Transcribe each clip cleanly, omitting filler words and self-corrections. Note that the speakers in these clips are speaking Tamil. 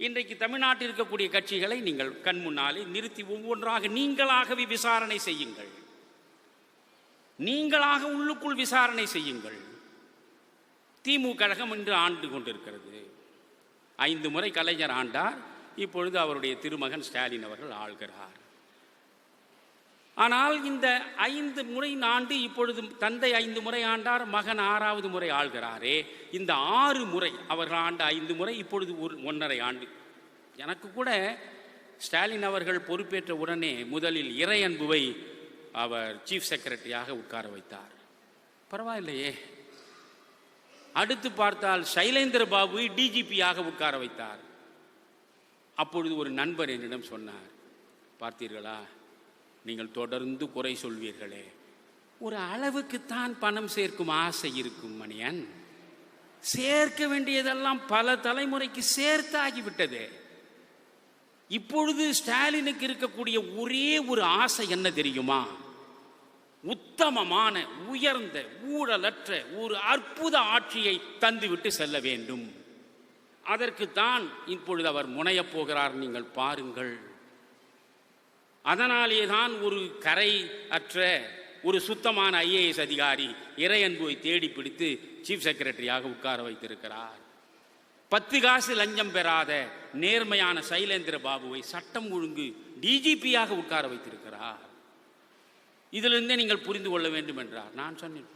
இன்றைக்கு தமிழ்நாட்டில் இருக்கக்கூடிய கட்சிகளை நீங்கள் கண் முன்னாலே நிறுத்தி ஒவ்வொன்றாக நீங்களாகவே விசாரணை செய்யுங்கள். நீங்களாக உள்ளுக்குள் விசாரணை செய்யுங்கள். திமுக கழகம் இன்று ஆண்டு கொண்டிருக்கிறது. 5 முறை கலைஞர் ஆண்டார். இப்பொழுது அவருடைய திருமகன் ஸ்டாலின் அவர்கள் ஆள்கிறார். ஆனால் இந்த 5 முறை ஆண்டு இப்பொழுது தந்தை 5 முறை ஆண்டார், மகன் 6வது முறை ஆள்கிறாரே. இந்த 6 முறை அவர்கள் ஆண்ட 5 முறை இப்பொழுது 1.5 ஆண்டு. எனக்கு கூட ஸ்டாலின் அவர்கள் பொறுப்பேற்ற உடனே முதலில் இறையன்புவை அவர் சீஃப் செக்ரட்டரியாக உட்கார வைத்தார். பரவாயில்லையே. அடுத்து பார்த்தால் சைலேந்திர பாபுவை டிஜிபியாக உட்கார வைத்தார். அப்பொழுது ஒரு நண்பர் என்னிடம் சொன்னார், பார்த்தீர்களா, நீங்கள் தொடர்ந்து குறை சொல்வீர்களே, ஒரு அளவுக்குத்தான் பணம் சேர்க்கும் ஆசை இருக்கும் மணியன். சேர்க்க வேண்டியதெல்லாம் பல தலைமுறைக்கு சேர்த்தாகிவிட்டது. இப்பொழுது ஸ்டாலினுக்கு இருக்கக்கூடிய ஒரே ஒரு ஆசை என்ன தெரியுமா? உத்தமமான, உயர்ந்த, ஊழலற்ற ஒரு அற்புத ஆட்சியை தந்துவிட்டு செல்ல வேண்டும். அதற்குத்தான் இப்பொழுது அவர் முனையப் போகிறார். நீங்கள் பாருங்கள். அதனாலே தான் ஒரு கரை அற்ற ஒரு சுத்தமான IAS அதிகாரி இறையன்புவை தேடி பிடித்து சீஃப் செக்ரட்டரியாக உட்கார வைத்திருக்கிறார். 10 காசு லஞ்சம் பெறாத நேர்மையான சைலேந்திர பாபுவை சட்டம் ஒழுங்கு டிஜிபியாக உட்கார வைத்திருக்கிறார். இதிலிருந்தே நீங்கள் புரிந்து கொள்ள வேண்டும் என்றார். நான் சொன்னேன்,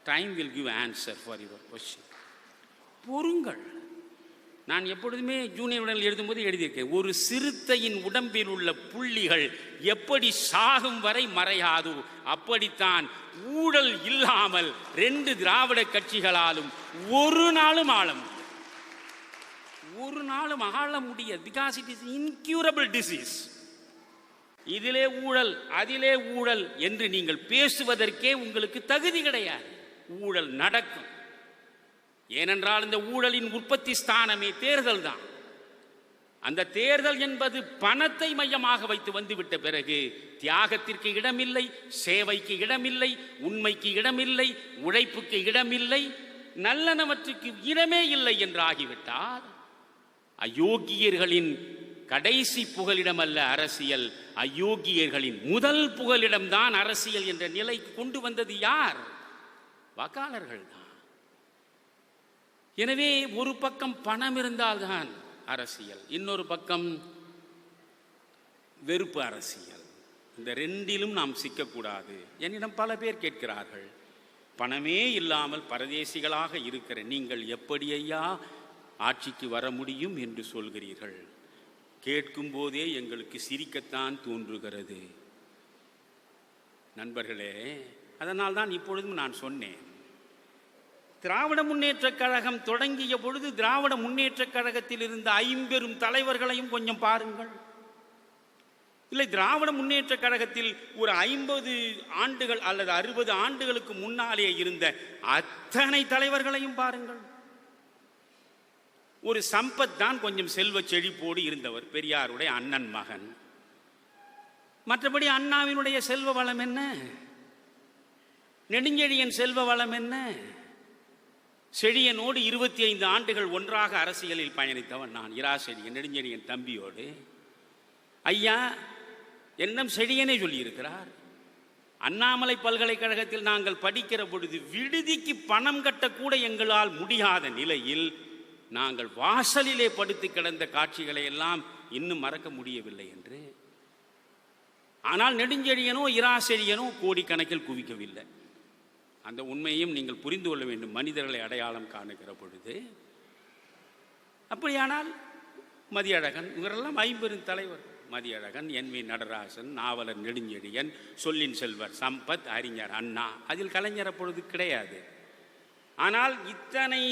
time will give answer for your question. பொறுங்கள். நான் எப்பொழுதுமே ஜூனியர் உடல் எழுதும்போது எழுதியிருக்கேன், ஒரு சிறுத்தையின் உடம்பில் உள்ள புள்ளிகள் எப்படி சாகும் வரை மறையாதோ அப்படித்தான் ஊழல் இல்லாமல் 2 திராவிட கட்சிகளாலும் ஒரு நாளும் ஆள முடியும். ஒரு நாளும் ஆள முடியாது. Because it is incurable disease. இதிலே ஊழல், அதிலே ஊழல் என்று நீங்கள் பேசுவதற்கே உங்களுக்கு தகுதி கிடையாது. ஊழல் நடக்கும். ஏனென்றால் இந்த ஊழலின் உற்பத்தி ஸ்தானமே தேர்தல் தான். அந்த தேர்தல் என்பது பணத்தை மையமாக வைத்து வந்துவிட்ட பிறகு தியாகத்திற்கு இடமில்லை, சேவைக்கு இடமில்லை, உண்மைக்கு இடமில்லை, உழைப்புக்கு இடமில்லை, நல்லனவற்றுக்கு இடமே இல்லை என்று ஆகிவிட்டால் அயோக்கியர்களின் கடைசி புகலிடம் அல்ல அரசியல், அயோக்கியர்களின் முதல் புகலிடம்தான் அரசியல் என்ற நிலைக்கு கொண்டு வந்தது யார்? வாக்காளர்கள் தான். எனவே ஒரு பக்கம் பணம் இருந்தால்தான் அரசியல், இன்னொரு பக்கம் வெறுப்பு அரசியல். இந்த 2லும் நாம் சிக்கக்கூடாது. என்னிடம் பல பேர் கேட்கிறார்கள், பணமே இல்லாமல் பரதேசிகளாக இருக்கிற நீங்கள் எப்படி ஐயா ஆட்சிக்கு வர முடியும் என்று சொல்கிறீர்கள்? கேட்கும் போதே எங்களுக்கு சிரிக்கத்தான் தோன்றுகிறது. நண்பர்களே, அதனால் தான் இப்பொழுதும் நான் சொன்னேன், திராவிட முன்னேற்றக் கழகம் தொடங்கிய பொழுது திராவிட முன்னேற்றக் கழகத்தில் இருந்த 50 தலைவர்களையும் கொஞ்சம் பாருங்கள். இல்லை, திராவிட முன்னேற்றக் கழகத்தில் ஒரு 50 ஆண்டுகள் அல்லது 60 ஆண்டுகளுக்கு முன்னாலே இருந்த அத்தனை தலைவர்களையும் பாருங்கள். ஒரு சம்பத் தான் கொஞ்சம் செல்வ செழிப்போடு இருந்தவர், பெரியாருடைய அண்ணன் மகன். மற்றபடி அண்ணாவினுடைய செல்வ வளம் என்ன? நெடுஞ்செழியன் செல்வ வளம் என்ன? செழியனோடு 25 ஆண்டுகள் ஒன்றாக அரசியலில் பயணித்தவன் நான். செழியன் நெடுஞ்செழியன் தம்பியோடு. ஐயா என்னும் செழியனே சொல்லியிருக்கிறார், அண்ணாமலை பல்கலைக்கழகத்தில் நாங்கள் படிக்கிற பொழுது விடுதிக்கு பணம் கட்டக்கூட எங்களால் முடியாத நிலையில் நாங்கள் வாசலிலே படுத்து கிடந்த காட்சிகளை எல்லாம் இன்னும் மறக்க முடியவில்லை என்று. ஆனால் நெடுஞ்செழியனோ செழியனோ கோடிக்கணக்கில் குவிக்கவில்லை. அந்த உண்மையையும் நீங்கள் புரிந்து கொள்ள வேண்டும் மனிதர்களை அடையாளம் காணுகிற பொழுது. அப்படியானால் மதியழகன், இவரெல்லாம் 50 தலைவர். மதியழகன், NV நடராசன், நாவலர் நெடுஞ்செழியன், சொல்லின் செல்வர் சம்பத், அறிஞர் அண்ணா. அதில் கலைஞர் அப்பொழுது கிடையாது. ஆனால் இத்தனை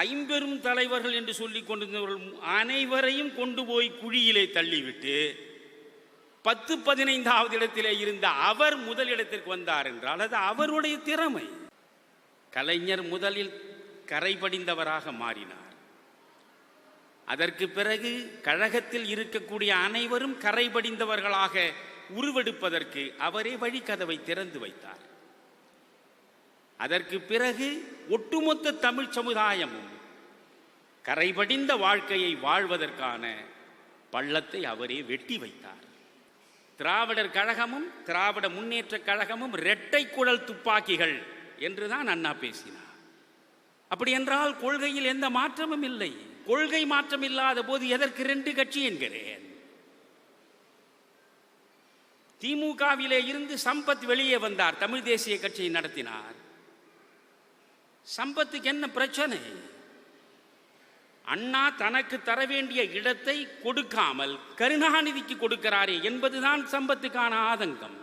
50 தலைவர்கள் என்று சொல்லிக் கொண்டிருந்தவர்கள் அனைவரையும் கொண்டு போய் குழியிலே தள்ளிவிட்டு 10-15வது இடத்திலே இருந்த அவர் முதலிடத்திற்கு வந்தார் என்றால் அது அவருடைய திறமை. கலைஞர் முதலில் கரைபடிந்தவராக மாறினார். அதற்கு பிறகு கழகத்தில் இருக்கக்கூடிய அனைவரும் கரைபடிந்தவர்களாக உருவெடுப்பதற்கு அவரே வழிக்கதவை திறந்து வைத்தார். அதற்கு பிறகு ஒட்டுமொத்த தமிழ் சமுதாயமும் கரைபடிந்த வாழ்க்கையை வாழ்வதற்கான பள்ளத்தை அவரே வெட்டி வைத்தார். திராவிடர் கழகமும் திராவிட முன்னேற்ற கழகமும் இரட்டை குழல் துப்பாக்கிகள் என்றுதான் அண்ணா பேசினார். அப்படி என்றால் கொள்கையில் எந்த மாற்றமும் இல்லை. கொள்கை மாற்றம் இல்லாத போது எதற்கு 2 கட்சி என்கிறேன்? திமுகவிலே இருந்து சம்பத் வெளியே வந்தார், தமிழ் தேசிய கட்சியை நடத்தினார். சம்பத்துக்கு என்ன பிரச்சனை? அண்ணா தனக்கு தர வேண்டிய இடத்தை கொடுக்காமல் கருணாநிதிக்கு கொடுக்கிறாரே என்பதுதான் சம்பத்துக்கான ஆதங்கம்.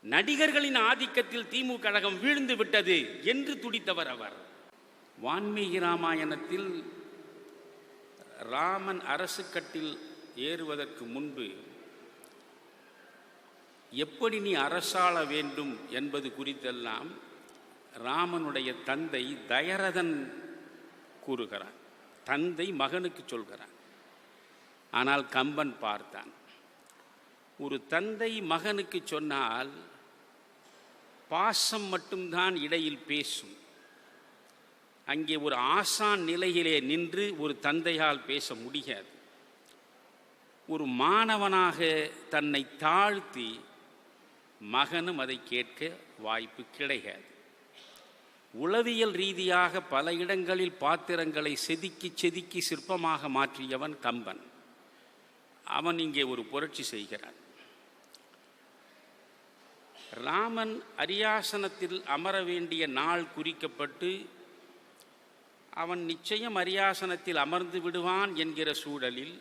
நடிகர்களின் ஆதிக்கத்தில் திமுக கழகம் வீழ்ந்து விட்டது என்று துடித்தவர் அவர். வான்மீகி ராமாயணத்தில் ராமன் அரசு கட்டில் ஏறுவதற்கு முன்பு எப்படி நீ அரசாள வேண்டும் என்பது குறித்தெல்லாம் ராமனுடைய தந்தை தயரதன் கூறுகிறான். தந்தை மகனுக்கு சொல்கிறான். ஆனால் கம்பன் பார்த்தான். ஒரு தந்தை மகனுக்கு சொன்னால் பாசம் மட்டும்தான் இடையில் பேசும். அங்கே ஒரு ஆசான் நிலையிலே நின்று ஒரு தந்தையால் பேச முடியாது. ஒரு மாணவனாக தன்னை தாழ்த்தி மகனும் அதை கேட்க வாய்ப்பு கிடையாது. உளவியல் ரீதியாக பல இடங்களில் பாத்திரங்களை செதுக்கி செதுக்கி சிற்பமாக மாற்றியவன் கம்பன். அவன் இங்கே ஒரு புரட்சி செய்கிறான். ராமன் அரியாசனத்தில் அமர வேண்டிய நாள் குறிக்கப்பட்டு அவன் நிச்சயம் அரியாசனத்தில் அமர்ந்து விடுவான் என்கிற சூழலில்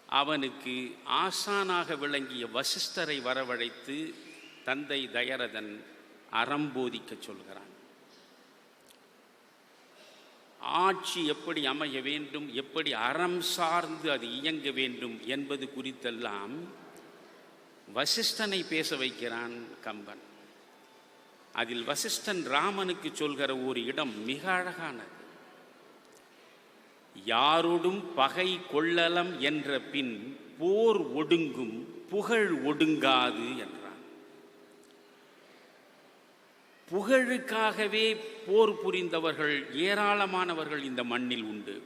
அவனுக்கு ஆசானாக விளங்கிய வசிஷ்டரை வரவழைத்து தந்தை தயரதன் அறம்போதிக்க சொல்கிறான். ஆட்சி எப்படி அமைய வேண்டும், எப்படி அறம் சார்ந்து அது இயங்க வேண்டும் என்பது குறித்தெல்லாம் வசிஷ்டனை பேச வைக்கிறான் கம்பன். அதில் வசிஷ்டன் ராமனுக்கு சொல்கிற ஒரு இடம் மிக அழகானது. யாரோடும் பகை கொள்ளலம் என்ற பின் போர் ஒடுங்கும் புகழ் ஒடுங்காது என்றான். புகழுக்காகவே போர் புரிந்தவர்கள் ஏராளமானவர்கள் இந்த மண்ணில் உண்டு.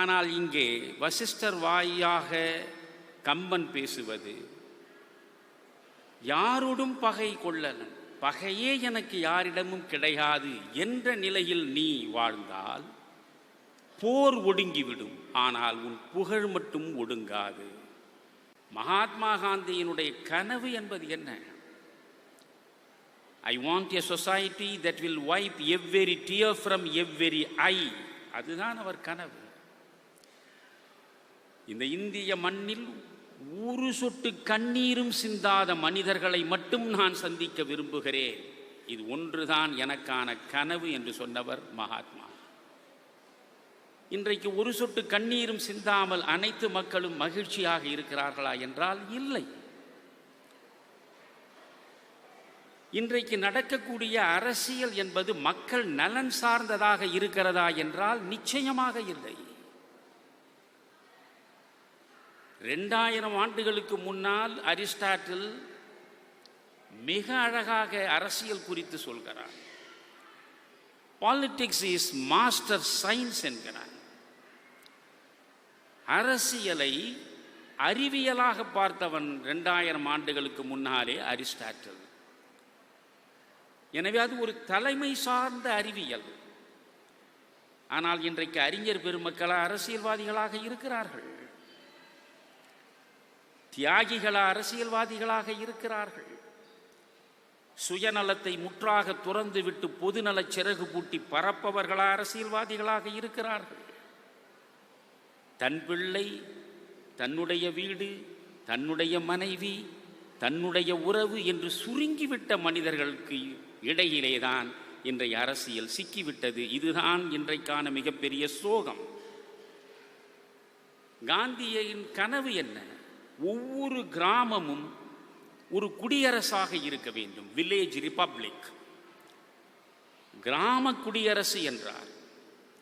ஆனால் இங்கே வசிஷ்டர் வாயாக கம்பன் பேசுவது யாரோடும் பகை கொள்ளலம், பகையே எனக்கு யாரிடமும் கிடையாது என்ற நிலையில் நீ வாழ்ந்தால் போர் ஒடுங்கிவிடும், ஆனால் உன் புகழ் மட்டும் ஒடுங்காது. மகாத்மா காந்தியினுடைய கனவு என்பது என்ன? I want a society that will wipe every tear from every eye. அதுதான் அவர் கனவு. இந்த இந்திய மண்ணில் ஒரு சொட்டு கண்ணீரும் சிந்தாத மனிதர்களை மட்டும் நான் சந்திக்க விரும்புகிறேன். இது ஒன்றுதான் எனக்கான கனவு என்று சொன்னவர் மகாத்மா. இன்றைக்கு ஒரு சொட்டு கண்ணீரும் சிந்தாமல் அனைத்து மக்களும் மகிழ்ச்சியாக இருக்கிறார்களா என்றால் இல்லை. இன்றைக்கு நடக்கக்கூடிய அரசியல் என்பது மக்கள் நலன் சார்ந்ததாக இருக்கிறதா என்றால் நிச்சயமாக இல்லை. 2000 ஆண்டுகளுக்கு முன்னால் அரிஸ்டாட்டில் மிக அழகாக அரசியல் குறித்து சொல்கிறார். பாலிடிக்ஸ் இஸ் மாஸ்டர் சயின்ஸ் என்கிறார். அரசியலை அறிவியலாக பார்த்தவன் 2000 ஆண்டுகளுக்கு முன்னாலே அரிஸ்டாட்டில். எனவே அது ஒரு தலைமை சார்ந்த அறிவியல். ஆனால் இன்றைக்கு அறிஞர் பெருமக்கள் அரசியல்வாதிகளாக இருக்கிறார்கள், தியாகிகள அரசியல்வாதிகளாக இருக்கிறார்கள். சுயநலத்தை முற்றாக துறந்து விட்டு பொதுநலச் சிறகு பூட்டி பறப்பவர்கள அரசியல்வாதிகளாக இருக்கிறார்கள். தன் பிள்ளை, தன்னுடைய வீடு, தன்னுடைய மனைவி, தன்னுடைய உறவு என்று சுருங்கிவிட்ட மனிதர்களுக்கு இடையிலேதான் இன்றைய அரசியல் சிக்கிவிட்டது. இதுதான் இன்றைக்கான மிகப்பெரிய சோகம். காந்தியின் கனவு என்ன? ஒவ்வொரு கிராமமும் ஒரு குடியரசாக இருக்க வேண்டும், வில்லேஜ் ரிபப்ளிக். கிராம குடியரசு என்றார்.